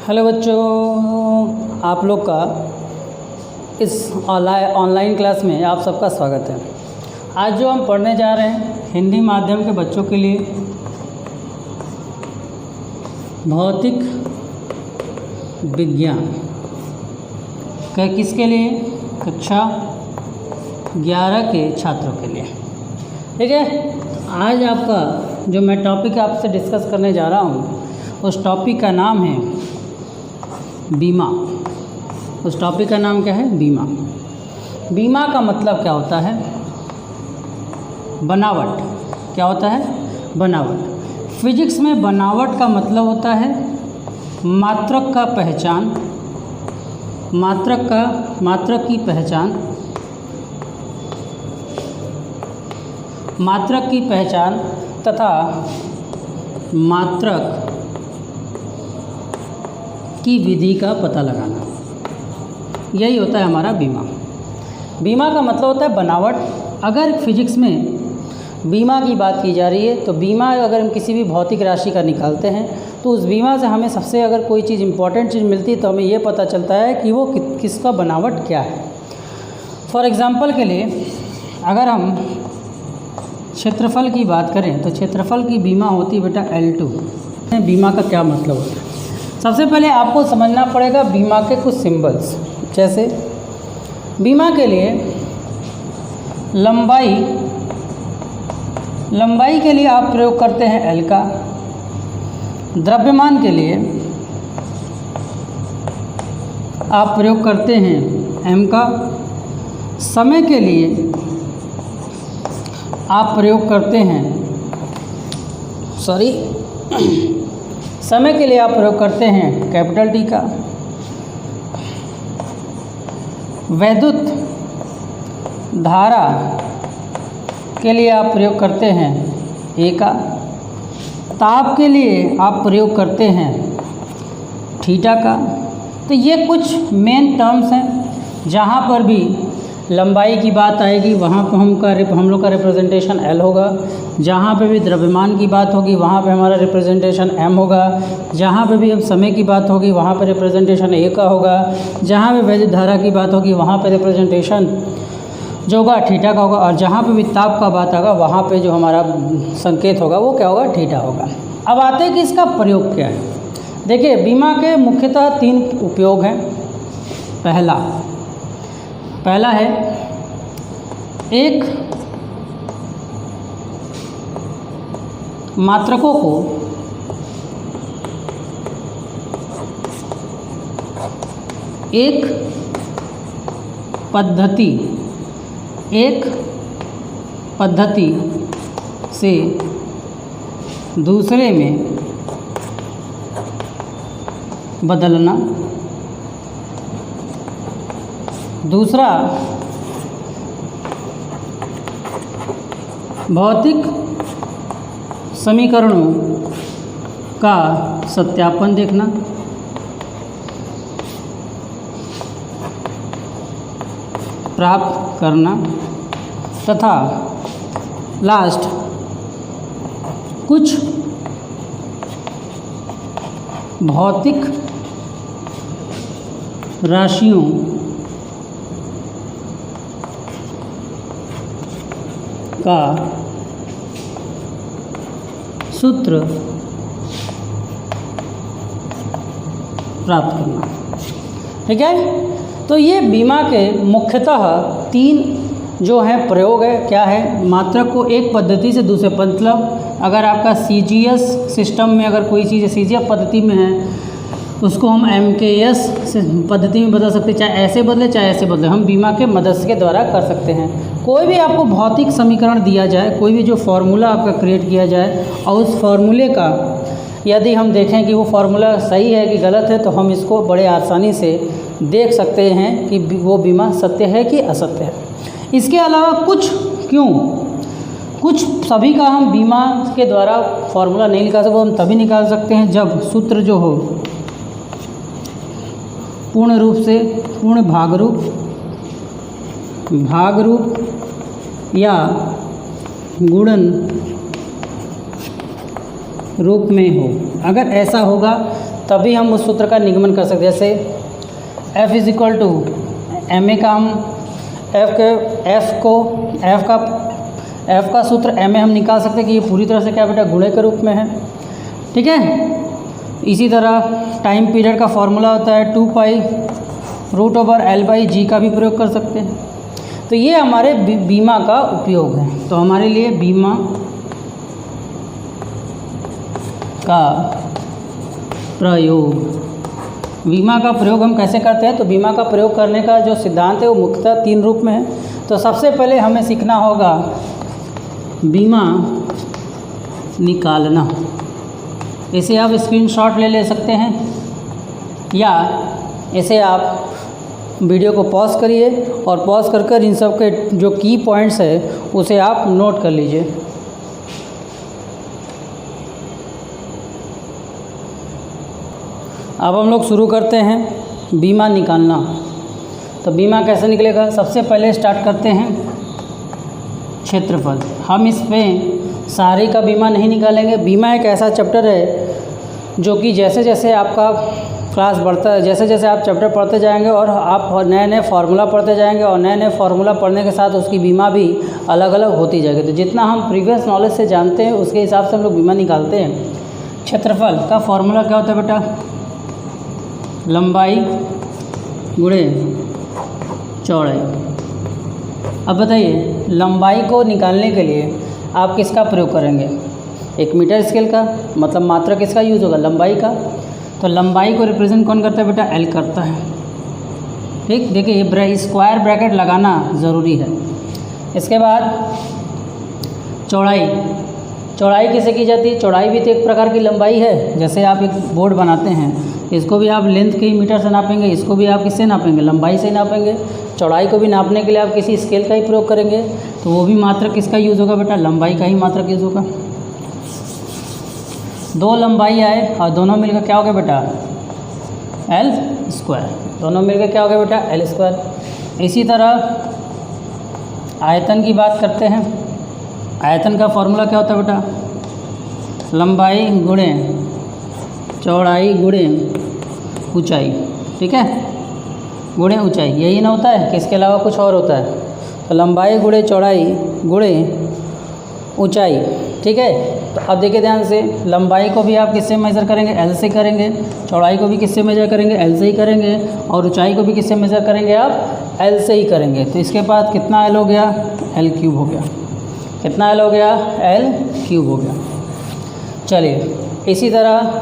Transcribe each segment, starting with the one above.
Hello बच्चों, आप लोग का इस ऑनलाइन क्लास में आप सबका स्वागत है। आज जो हम पढ़ने जा रहे हैं हिंदी माध्यम के बच्चों के लिए भौतिक विज्ञान का, किसके लिए? कक्षा 11 के छात्रों के लिए। ठीक है, आज आपका जो मैं टॉपिक आपसे डिस्कस करने जा रहा हूँ उस टॉपिक का नाम है बीमा। उस टॉपिक का नाम क्या है? बीमा। बीमा का मतलब क्या होता है? बनावट। क्या होता है? बनावट। फिजिक्स में बनावट का मतलब होता है मात्रक का पहचान, मात्रक की पहचान, मात्रक की पहचान तथा मात्रक की विधि का पता लगाना, यही होता है हमारा बीमा। बीमा का मतलब होता है बनावट। अगर फिजिक्स में बीमा की बात की जा रही है तो बीमा अगर हम किसी भी भौतिक राशि का निकालते हैं तो उस बीमा से हमें सबसे अगर कोई चीज़ इंपॉर्टेंट चीज़ मिलती है तो हमें ये पता चलता है कि वो किसका बनावट क्या है। फॉर एग्ज़ाम्पल के लिए अगर हम क्षेत्रफल की बात करें तो क्षेत्रफल की बीमा होती है बेटा L2। बीमा का क्या मतलब होता है? सबसे पहले आपको समझना पड़ेगा बीमा के कुछ सिंबल्स। जैसे बीमा के लिए लंबाई के लिए आप प्रयोग करते हैं L का, द्रव्यमान के लिए आप प्रयोग करते हैं M का, समय के लिए आप प्रयोग करते हैं समय के लिए आप प्रयोग करते हैं कैपिटल T का, वैद्युत धारा के लिए आप प्रयोग करते हैं A का, ताप के लिए आप प्रयोग करते हैं थीटा का। तो ये कुछ मेन टर्म्स हैं। जहाँ पर भी लंबाई की बात आएगी वहाँ पर हम लोग का रिप्रेजेंटेशन L होगा। जहाँ पे भी द्रव्यमान की बात होगी वहाँ पे हमारा रिप्रेजेंटेशन M होगा। जहाँ पे भी हम समय की बात होगी वहाँ पे रिप्रेजेंटेशन A का होगा। जहाँ पे वैद्युत धारा की बात होगी वहाँ पे रिप्रेजेंटेशन जो होगा थीटा का होगा। और जहाँ पे भी ताप का बात आएगा वहाँ पे जो हमारा संकेत होगा वो क्या होगा? थीटा होगा। अब आते हैं कि इसका प्रयोग क्या है। देखिए, बीमा के मुख्यतः 3 उपयोग हैं। पहला है एक मात्रकों को एक पद्धति से दूसरे में बदलना। दूसरा, भौतिक समीकरणों का सत्यापन देखना। प्राप्त करना। तथा लास्ट, कुछ भौतिक राशियों का सूत्र प्राप्त करना। ठीक है, तो ये बीमा के मुख्यतः 3 जो है प्रयोग है। क्या है? मात्रक को एक पद्धति से दूसरे, मतलब अगर आपका CGS सिस्टम में अगर कोई चीज़ CGF पद्धति में है उसको हम MKS पद्धति में बदल सकते हैं। चाहे ऐसे बदले चाहे ऐसे बदले, हम बीमा के मदद के द्वारा कर सकते हैं। कोई भी आपको भौतिक समीकरण दिया जाए, कोई भी जो फार्मूला आपका क्रिएट किया जाए और उस फार्मूले का यदि हम देखें कि वो फार्मूला सही है कि गलत है तो हम इसको बड़े आसानी से देख सकते हैं कि वो बीमा सत्य है कि असत्य है। इसके अलावा कुछ सभी का हम बीमा के द्वारा फार्मूला नहीं निकाल सकते। हम तभी निकाल सकते हैं जब सूत्र जो हो पूर्ण रूप से पूर्ण भाग रूप या गुणन रूप में हो। अगर ऐसा होगा तभी हम उस सूत्र का निगमन कर सकते हैं। जैसे F is equal to M A का हम F का सूत्र एम ए हम निकाल सकते हैं कि ये पूरी तरह से क्या बेटा गुणे के रूप में है। ठीक है। इसी तरह टाइम पीरियड का फॉर्मूला होता है 2π√L/g का भी प्रयोग कर सकते हैं। तो ये हमारे बीमा का उपयोग है। तो हमारे लिए बीमा का प्रयोग, बीमा का प्रयोग हम कैसे करते हैं? तो बीमा का प्रयोग करने का जो सिद्धांत है वो मुख्यतः 3 रूप में है। तो सबसे पहले हमें सीखना होगा बीमा निकालना। इसे आप स्क्रीनशॉट ले सकते हैं या इसे आप वीडियो को पॉज करिए और पॉज कर इन सब के जो की पॉइंट्स है उसे आप नोट कर लीजिए। अब हम लोग शुरू करते हैं बीमा निकालना। तो बीमा कैसे निकलेगा? सबसे पहले स्टार्ट करते हैं क्षेत्रफल। हम इस पे सारे का बीमा नहीं निकालेंगे। बीमा एक ऐसा चैप्टर है जो कि जैसे जैसे आपका क्लास बढ़ता है, जैसे जैसे आप चैप्टर पढ़ते जाएंगे और आप नए नए फार्मूला पढ़ते जाएंगे और नए नए फार्मूला पढ़ने के साथ उसकी बीमा भी अलग अलग होती जाएगी। तो जितना हम प्रीवियस नॉलेज से जानते हैं उसके हिसाब से हम लोग बीमा निकालते हैं। क्षेत्रफल का फॉर्मूला क्या होता है बेटा? लंबाई गुणे चौड़ाई। अब बताइए लंबाई को निकालने के लिए आप किसका प्रयोग करेंगे? 1 मीटर स्केल का, मतलब मात्रा किसका यूज़ होगा? लंबाई का। तो लंबाई को रिप्रेजेंट कौन करता है बेटा? L करता है। ठीक, देखिए ये स्क्वायर ब्रैकेट लगाना ज़रूरी है। इसके बाद चौड़ाई, चौड़ाई किसे की जाती है? चौड़ाई भी तो एक प्रकार की लंबाई है। जैसे आप एक बोर्ड बनाते हैं, इसको भी आप लेंथ के ही मीटर से नापेंगे, इसको भी आप किससे नापेंगे? लंबाई से नापेंगे। चौड़ाई को भी नापने के लिए आप किसी स्केल का ही प्रयोग करेंगे, तो वो भी मात्रक किसका यूज़ होगा बेटा? लंबाई का ही मात्रक यूज़ होगा। 2 लंबाई आए और दोनों मिलकर क्या हो गया बेटा? L square. दोनों मिलकर क्या हो गया बेटा? L square. इसी तरह आयतन की बात करते हैं। आयतन का फॉर्मूला क्या होता है बेटा? लंबाई गुणे चौड़ाई गुणे ऊंचाई। ठीक है, गुणे ऊंचाई, यही ना होता है कि इसके अलावा कुछ और होता है? तो लंबाई गुणे चौड़ाई गुणे ऊंचाई। ठीक है। तो अब देखिए ध्यान से, लंबाई को भी आप किससे मेज़र करेंगे? L से करेंगे। चौड़ाई को भी किससे मेज़र करेंगे? L से ही करेंगे। और ऊंचाई को भी किससे मेज़र करेंगे? आप L से ही करेंगे। तो इसके बाद कितना L हो गया? L³ हो गया। कितना L हो गया? L³ हो गया। चलिए इसी तरह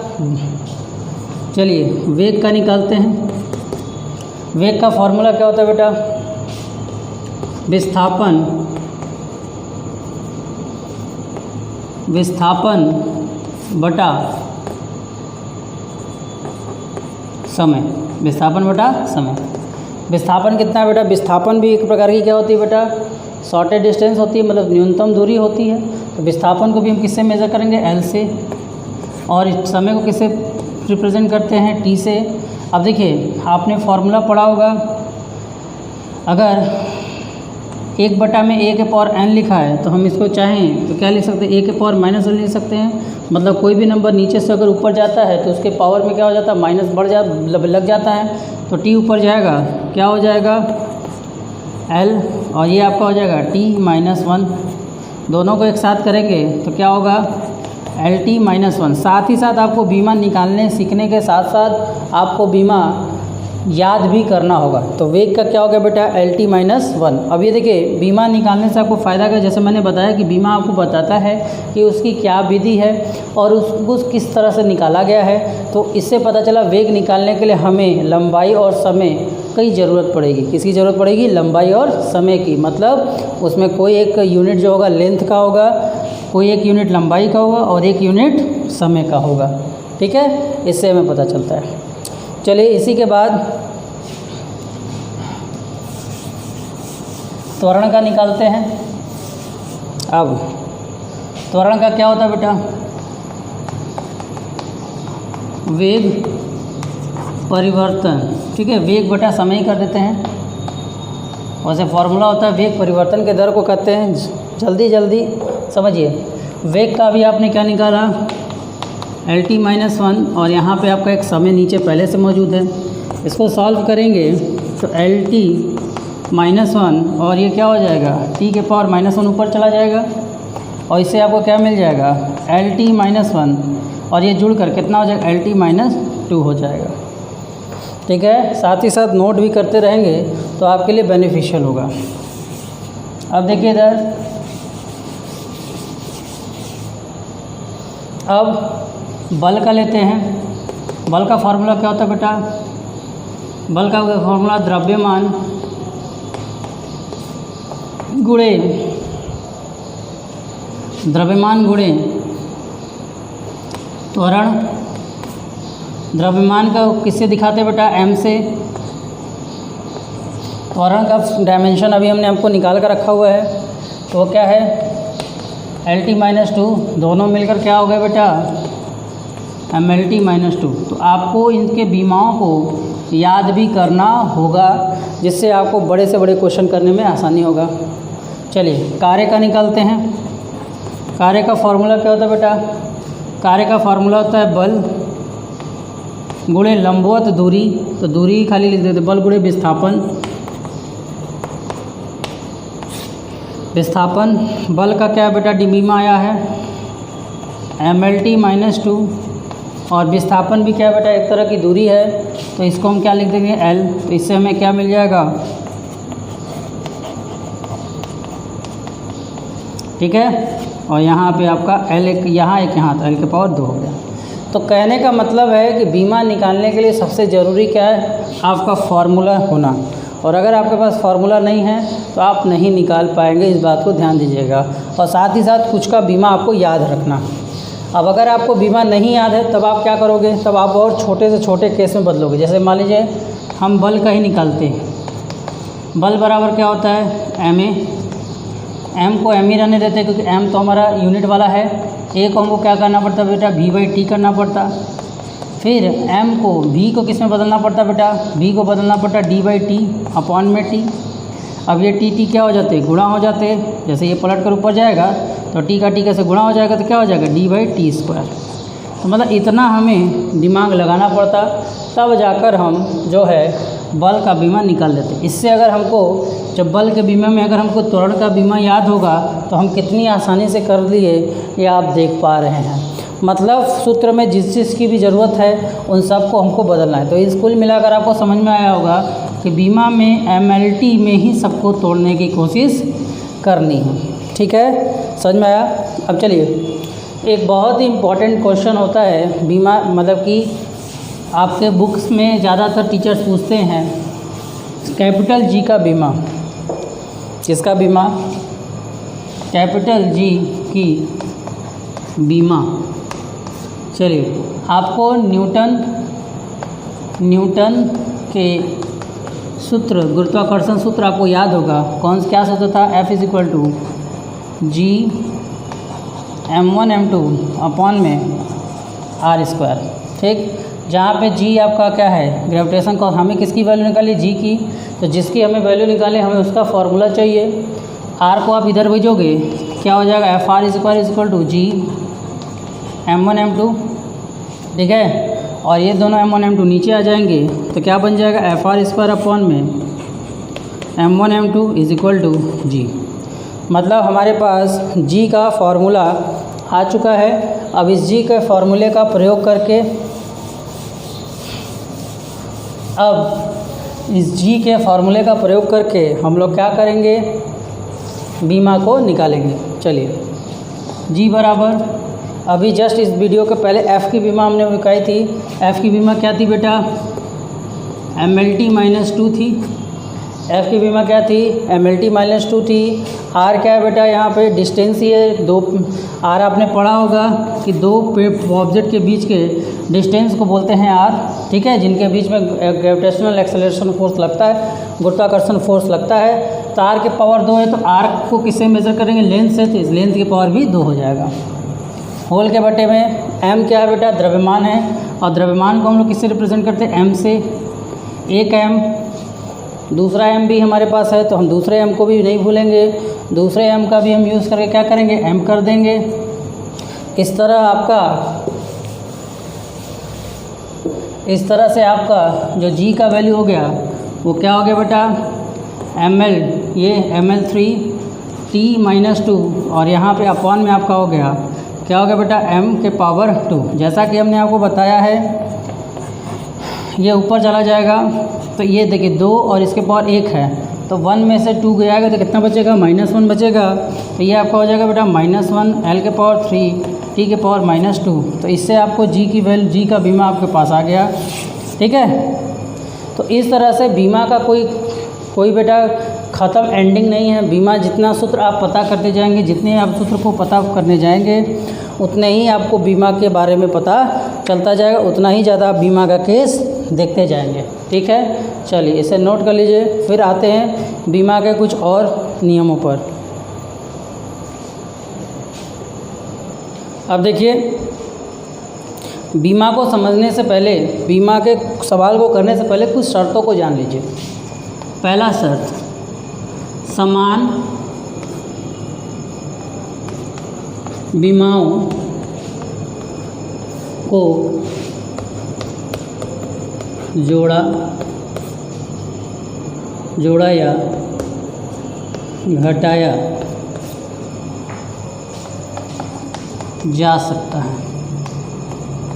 चलिए वेग का निकालते हैं। वेग का फॉर्मूला क्या होता है बेटा? विस्थापन बटा समय। विस्थापन बटा समय। विस्थापन कितना है बेटा? विस्थापन भी एक प्रकार की क्या होती है बेटा? शॉर्टेज डिस्टेंस होती है, मतलब न्यूनतम दूरी होती है। तो विस्थापन को भी हम किससे मेज़र करेंगे? L से। और इस समय को किससे रिप्रेजेंट करते हैं? T से। अब देखिए आपने फॉर्मूला पढ़ा होगा, अगर 1/a के पावर n लिखा है तो हम इसको चाहें तो क्या लिख सकते हैं? a के पावर -1 लिख सकते हैं। मतलब कोई भी नंबर नीचे से अगर ऊपर जाता है तो उसके पावर में क्या हो जाता है? माइनस लग जाता है। तो t ऊपर जाएगा, क्या हो जाएगा? L, और ये आपका हो जाएगा t-1। दोनों को एक साथ करेंगे तो क्या होगा? LT-1। साथ ही साथ आपको बीमा निकालने सीखने के साथ साथ आपको बीमा याद भी करना होगा। तो वेग का क्या हो गया बेटा? LT-1। अब ये देखिए बीमा निकालने से आपको फ़ायदा क्या? जैसे मैंने बताया कि बीमा आपको बताता है कि उसकी क्या विधि है और उसको किस तरह से निकाला गया है। तो इससे पता चला वेग निकालने के लिए हमें लंबाई और समय की ज़रूरत पड़ेगी। किसकी ज़रूरत पड़ेगी? लंबाई और समय की। मतलब उसमें कोई एक यूनिट जो होगा लेंथ का होगा, कोई एक यूनिट लंबाई का होगा और एक यूनिट समय का होगा। ठीक है, इससे हमें पता चलता है। चलिए इसी के बाद त्वरण का निकालते हैं। अब त्वरण का क्या होता है बेटा? वेग परिवर्तन। ठीक है, वेग बटा समय कर देते हैं। वैसे फॉर्मूला होता है वेग परिवर्तन के दर को कहते हैं। जल्दी जल्दी समझिए, वेग का भी आपने क्या निकाला? LT-1 और यहाँ पे आपका एक समय नीचे पहले से मौजूद है। इसको सॉल्व करेंगे तो LT-1 और ये क्या हो जाएगा, t के पावर -1 ऊपर चला जाएगा और इससे आपको क्या मिल जाएगा, LT-1 और ये जुड़ कर कितना हो जाएगा, LT-2 हो जाएगा। ठीक है, साथ ही साथ नोट भी करते रहेंगे तो आपके लिए बेनिफिशियल होगा। अब देखिए इधर, अब बल का लेते हैं। बल का फार्मूला क्या होता है बेटा, बल का फार्मूला द्रव्यमान गुणे त्वरण। द्रव्यमान का किससे दिखाते हैं बेटा, m से। त्वरण का डायमेंशन अभी हमने आपको निकाल कर रखा हुआ है, तो वो क्या है, LT-2, दोनों मिलकर क्या हो गया बेटा, MLT-2। तो आपको इनके बीमाओं को याद भी करना होगा, जिससे आपको बड़े से बड़े क्वेश्चन करने में आसानी होगा। चलिए कार्य का निकालते हैं। कार्य का फार्मूला क्या होता है बेटा, कार्य का फार्मूला होता है बल गुणे लंबवत दूरी, तो दूरी खाली लिख देते, बल गुणे विस्थापन। बल का क्या है बेटा, बीमा आया है MLT-2 और विस्थापन भी क्या है बेटा, एक तरह की दूरी है, तो इसको हम क्या लिख देंगे, L। तो इससे हमें क्या मिल जाएगा, ठीक है। और यहाँ पे आपका L एक यहाँ एक यहाँ, तो L के पावर 2 हो गया। तो कहने का मतलब है कि बीमा निकालने के लिए सबसे ज़रूरी क्या है, आपका फार्मूला होना। और अगर आपके पास फार्मूला नहीं है तो आप नहीं निकाल पाएंगे, इस बात को ध्यान दीजिएगा। और साथ ही साथ कुछ का बीमा आपको याद रखना। अब अगर आपको बीमा नहीं याद है तब आप क्या करोगे, तब आप और छोटे से छोटे केस में बदलोगे। जैसे मान लीजिए हम बल का ही निकालते हैं। बल बराबर क्या होता है, MA। M को M ही रहने देते हैं क्योंकि M तो हमारा यूनिट वाला है। A को हमको क्या करना पड़ता बेटा, V/T करना पड़ता। फिर M को V को किस में बदलना पड़ता बेटा, V को बदलना पड़ता D/T/T। अब ये T क्या हो जाते, गुणा हो जाते। जैसे ये पलट कर ऊपर जाएगा तो T का T कैसे गुणा हो जाएगा, तो क्या हो जाएगा, D/T²। तो मतलब इतना हमें दिमाग लगाना पड़ता, तब जाकर हम जो है बल का बीमा निकाल लेते। इससे अगर हमको जब बल के बीमा में अगर हमको त्वरण का बीमा याद होगा तो हम कितनी आसानी से कर लिए, ये आप देख पा रहे हैं। मतलब सूत्र में जिस चीज़ की भी ज़रूरत है उन सब को हमको बदलना है। तो इस कुल मिलाकर आपको समझ में आया होगा कि बीमा में MLT में ही सबको तोड़ने की कोशिश करनी है। ठीक है, समझ में आया। अब चलिए, एक बहुत ही इम्पॉर्टेंट क्वेश्चन होता है बीमा, मतलब कि आपके बुक्स में ज़्यादातर टीचर्स पूछते हैं, कैपिटल G का बीमा। किसका बीमा, कैपिटल G की बीमा। चलिए, आपको न्यूटन के सूत्र, गुरुत्वाकर्षण सूत्र आपको याद होगा। क्या सूत्र था, F=G m1m2/r²। ठीक, जहाँ पे G आपका क्या है, ग्रेविटेशन का। हमें किसकी वैल्यू निकाली, G की। तो जिसकी हमें वैल्यू निकाले, हमें उसका फार्मूला चाहिए। R को आप इधर भेजोगे, क्या हो जाएगा, Fr=G m1m2। ठीक है, और ये दोनों m1m2 नीचे आ जाएंगे तो क्या बन जाएगा, Fr²/m1m2 G। मतलब हमारे पास G का फार्मूला आ चुका है। अब इस G के फार्मूले का प्रयोग करके, अब इस G के फार्मूले का प्रयोग करके हम लोग क्या करेंगे, बीमा को निकालेंगे। चलिए, G बराबर, अभी जस्ट इस वीडियो के पहले F की बीमा हमने निकाली थी। F की बीमा क्या थी बेटा, MLT-2 थी। F की बीमा क्या थी, MLT-2 थी। R क्या है बेटा, यहाँ पे डिस्टेंस ही है, दो R आपने पढ़ा होगा कि दो ऑब्जेक्ट के बीच के डिस्टेंस को बोलते हैं R। ठीक है, जिनके बीच में ग्रेविटेशनल एक्सेलरेशन फोर्स लगता है, गुरुत्वाकर्षण फोर्स लगता है। तो R के पावर 2 है, तो R को किससे मेज़र करेंगे, लेंथ से। तो इस लेंथ की पावर भी 2 हो जाएगा। होल के बटे में M क्या है बेटा, द्रव्यमान है। और द्रव्यमान को हम लोग किससे रिप्रेजेंट करते हैं, M से। एक M, दूसरा M भी हमारे पास है, तो हम दूसरे M को भी नहीं भूलेंगे। दूसरे M का भी हम यूज़ करके क्या करेंगे, M कर देंगे। इस तरह आपका इस तरह से आपका जो जी का वैल्यू हो गया वो क्या हो गया बेटा, ml, ये ml3 t - 2 और यहाँ पे अपॉन में आपका हो गया क्या हो गया बेटा, m के पावर 2। जैसा कि हमने आपको बताया है ये ऊपर चला जाएगा तो ये देखिए 2 और इसके पावर 1 है तो 1 में से 2 गया तो कितना बचेगा, -1 बचेगा। तो ये आपका हो जाएगा बेटा -1 l के पावर 3 t के पावर -2। तो इससे आपको जी की वैल्यू, जी का बीमा आपके पास आ गया। ठीक है, तो इस तरह से बीमा का कोई बेटा ख़त्म एंडिंग नहीं है। बीमा जितना सूत्र आप पता करते जाएंगे, जितने आप सूत्र को पता करने जाएंगे उतने ही आपको बीमा के बारे में पता चलता जाएगा, उतना ही ज़्यादा आप बीमा का केस देखते जाएंगे। ठीक है, चलिए इसे नोट कर लीजिए। फिर आते हैं बीमा के कुछ और नियमों पर। अब देखिए, बीमा को समझने से पहले, बीमा के सवाल को करने से पहले कुछ शर्तों को जान लीजिए। पहला शर्त, समान बीमाओं को जोड़ा या घटाया जा सकता है।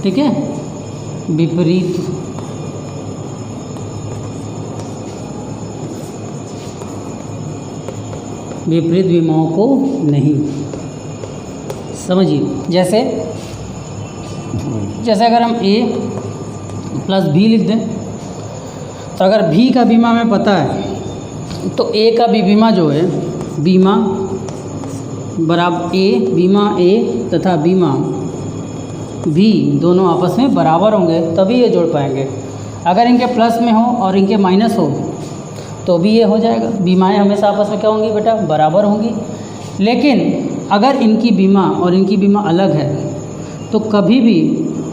ठीक है, विपरीत बीमाओं को नहीं। समझिए, जैसे अगर हम A + B लिख दें तो अगर B का बीमा हमें पता है तो A का भी बीमा जो है, बीमा बराबर बीमा A तथा बीमा B दोनों आपस में बराबर होंगे तभी ये जोड़ पाएंगे। अगर इनके प्लस में हो और इनके माइनस हो तो भी ये हो जाएगा। बीमाएं हमेशा आपस में क्या होंगी बेटा, बराबर होंगी। लेकिन अगर इनकी बीमा और इनकी बीमा अलग है तो कभी भी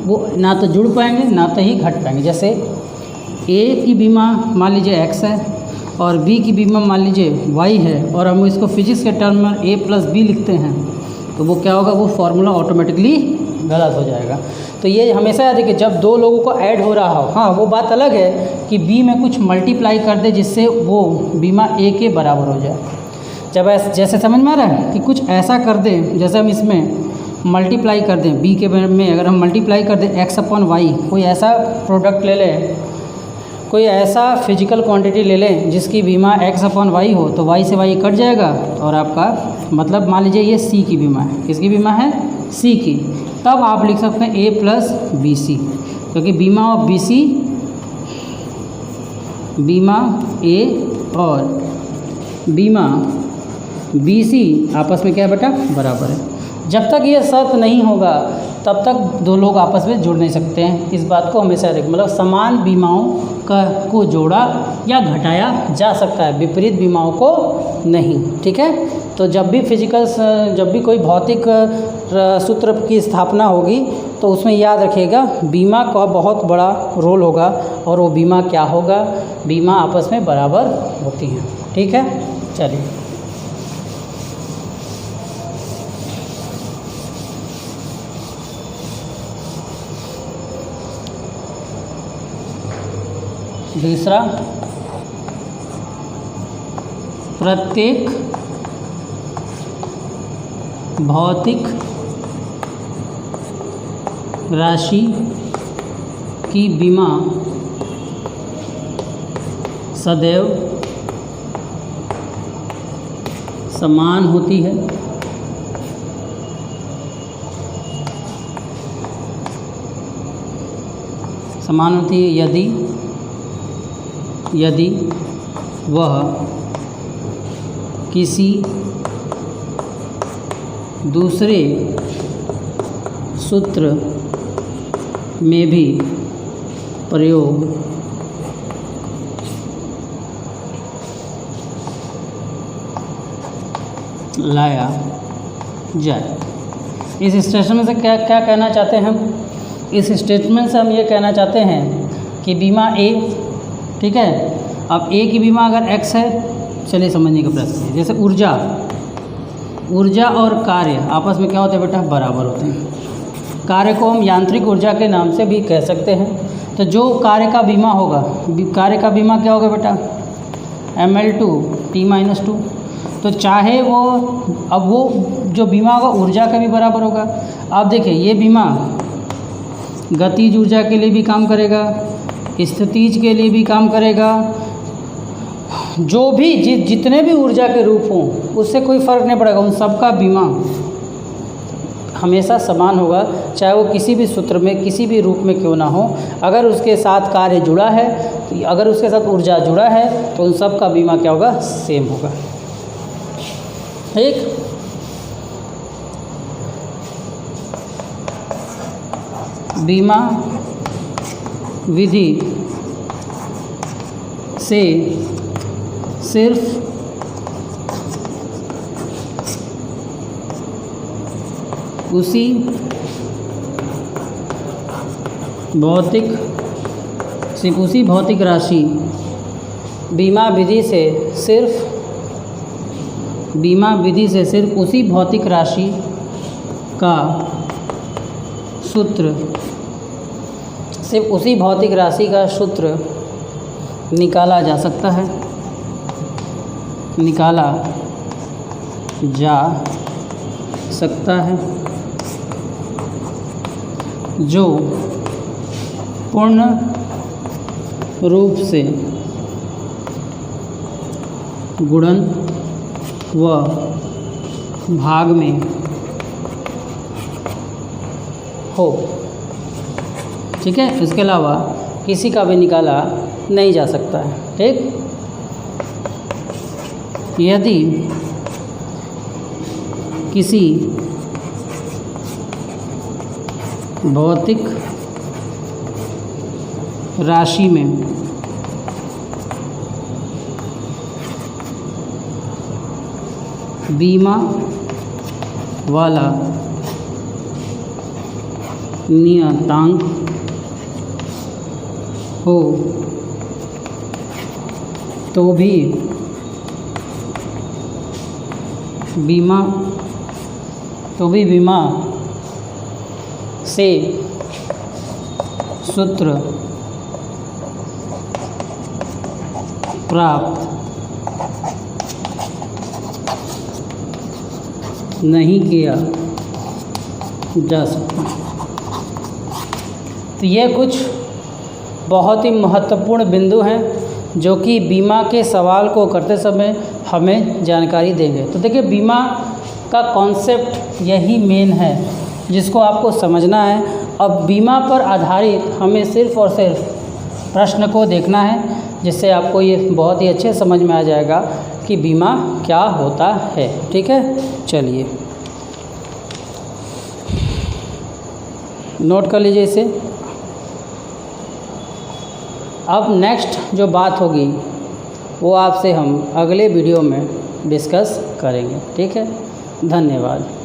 वो ना तो जुड़ पाएंगे ना तो ही घट पाएंगे। जैसे A की बीमा मान लीजिए x है और B की बीमा मान लीजिए y है और हम इसको फिजिक्स के टर्म में A + B लिखते हैं तो वो क्या होगा, वो फार्मूला ऑटोमेटिकली गलत हो जाएगा। तो ये हमेशा याद है कि जब दो लोगों को ऐड हो रहा हो, हाँ वो बात अलग है कि B में कुछ मल्टीप्लाई कर दे जिससे वो बीमा A के बराबर हो जाए। जब जैसे समझ में आ रहा है कि कुछ ऐसा कर दें, जैसे हम इसमें मल्टीप्लाई कर दें B के में, अगर हम मल्टीप्लाई कर दें x/y, कोई ऐसा प्रोडक्ट ले लें, कोई ऐसा फिजिकल क्वांटिटी ले लें जिसकी बीमा x/y हो तो y से y कट जाएगा और आपका मतलब मान लीजिए ये C की बीमा है। किसकी बीमा है, C की। तब आप लिख सकते हैं A + BC, क्योंकि बीमा ऑफ BC, बीमा A और बीमा BC आपस में क्या बेटा, बराबर है। जब तक ये शर्त नहीं होगा तब तक दो लोग आपस में जुड़ नहीं सकते हैं। इस बात को हमेशा रखें, मतलब समान बीमाओं को जोड़ा या घटाया जा सकता है, विपरीत बीमाओं को नहीं। ठीक है, तो जब भी कोई भौतिक सूत्र की स्थापना होगी तो उसमें याद रखिएगा बीमा का बहुत बड़ा रोल होगा। और वो बीमा क्या होगा, बीमा आपस में बराबर होती हैं। ठीक है, चलिए दूसरा, प्रत्येक भौतिक राशि की बीमा सदैव समान होती है। समान होती है यदि वह किसी दूसरे सूत्र में भी प्रयोग लाया जाए। इस स्टेटमेंट से क्या कहना चाहते हैं हम? इस स्टेटमेंट से हम ये कहना चाहते हैं कि बीमा A, ठीक है, अब A की बीमा अगर x है, चलिए समझने का प्रश्न है। जैसे ऊर्जा और कार्य आपस में क्या होते हैं बेटा, बराबर होते हैं। कार्य को हम यांत्रिक ऊर्जा के नाम से भी कह सकते हैं। तो जो कार्य का बीमा होगा, कार्य का बीमा क्या होगा बेटा, mL/T-2। तो चाहे वो, अब वो जो बीमा होगा ऊर्जा का भी बराबर होगा। आप देखिए ये बीमा गतिज ऊर्जा के लिए भी काम करेगा, स्थितिज के लिए भी काम करेगा, जो भी जितने भी ऊर्जा के रूप हों उससे कोई फ़र्क नहीं पड़ेगा, उन सबका बीमा हमेशा समान होगा, चाहे वो किसी भी सूत्र में किसी भी रूप में क्यों ना हो। अगर उसके साथ कार्य जुड़ा है, तो अगर उसके साथ ऊर्जा जुड़ा है तो उन सब का बीमा क्या होगा, सेम होगा। ठीक, बीमा विधि से सिर्फ उसी भौतिक राशि, बीमा विधि से सिर्फ उसी भौतिक राशि का सूत्र, सिर्फ उसी भौतिक राशि का सूत्र निकाला जा सकता है, निकाला जा सकता है, जो पूर्ण रूप से गुणन व भाग में हो। ठीक है, इसके अलावा किसी का भी निकाला नहीं जा सकता है। ठीक, यदि किसी भौतिक राशि में बीमा वाला नियतांक हो तो भी बीमा से सूत्र प्राप्त नहीं किया जा सकता। तो ये कुछ बहुत ही महत्वपूर्ण बिंदु हैं जो कि बीमा के सवाल को करते समय हमें जानकारी देंगे। तो देखिए बीमा का कॉन्सेप्ट यही मेन है जिसको आपको समझना है। अब बीमा पर आधारित हमें सिर्फ़ और सिर्फ प्रश्न को देखना है, जिससे आपको ये बहुत ही अच्छे समझ में आ जाएगा कि बीमा क्या होता है। ठीक है, चलिए नोट कर लीजिए इसे। अब नेक्स्ट जो बात होगी वो आपसे हम अगले वीडियो में डिस्कस करेंगे। ठीक है, धन्यवाद।